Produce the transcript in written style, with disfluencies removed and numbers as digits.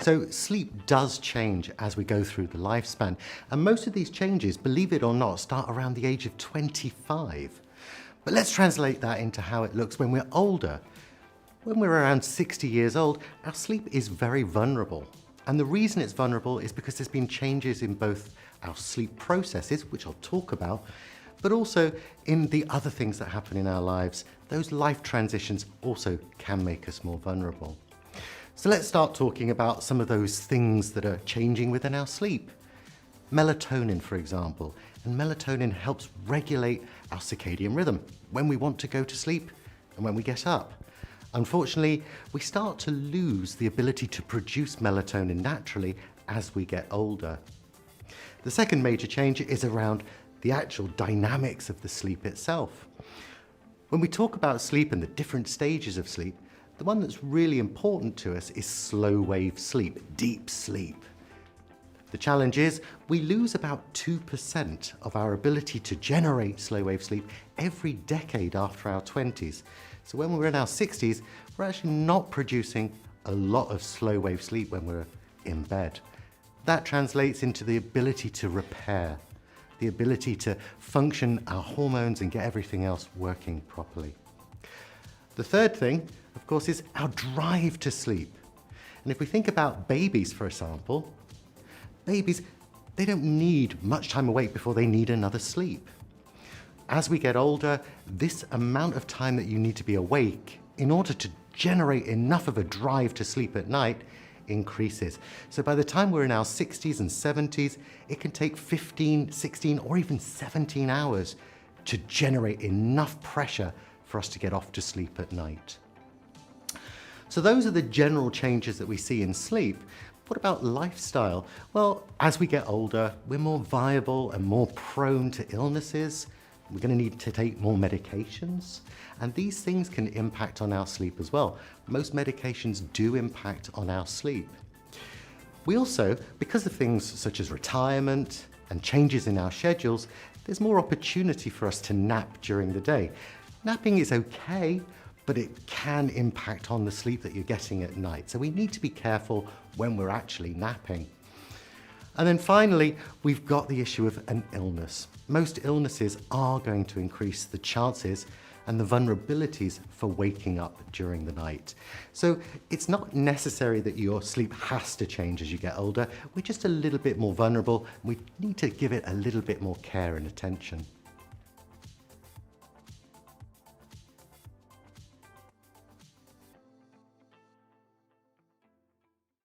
So sleep does change as we go through the lifespan, and most of these changes, believe it or not, start around the age of 25. But let's translate that into how it looks when we're older. When we're around 60 years old, our sleep is very vulnerable. And the reason it's vulnerable is because there's been changes in both our sleep processes, which I'll talk about, but also in the other things that happen in our lives. Those life transitions also can make us more vulnerable. So let's start talking about some of those things that are changing within our sleep. Melatonin, for example, and melatonin helps regulate our circadian rhythm, when we want to go to sleep and when we get up. Unfortunately, we start to lose the ability to produce melatonin naturally as we get older. The second major change is around the actual dynamics of the sleep itself. When we talk about sleep and the different stages of sleep, the one that's really important to us is slow wave sleep, deep sleep. The challenge is we lose about 2% of our ability to generate slow wave sleep every decade after our 20s. So when we're in our 60s, we're actually not producing a lot of slow wave sleep when we're in bed. That translates into the ability to repair, the ability to function our hormones and get everything else working properly. The third thing, of course, is our drive to sleep. And if we think about babies, for example, babies, they don't need much time awake before they need another sleep. As we get older, this amount of time that you need to be awake in order to generate enough of a drive to sleep at night increases. So by the time we're in our 60s and 70s, it can take 15, 16, or even 17 hours to generate enough pressure for us to get off to sleep at night. So those are the general changes that we see in sleep. What about lifestyle? Well, as we get older, we're more viable and more prone to illnesses. We're going to need to take more medications, and these things can impact on our sleep as well. Most medications do impact on our sleep. We also, because of things such as retirement and changes in our schedules, there's more opportunity for us to nap during the day. Napping is okay, but it can impact on the sleep that you're getting at night. So we need to be careful when we're actually napping. And then finally, we've got the issue of an illness. Most illnesses are going to increase the chances and the vulnerabilities for waking up during the night. So it's not necessary that your sleep has to change as you get older. We're just a little bit more vulnerable. We need to give it a little bit more care and attention.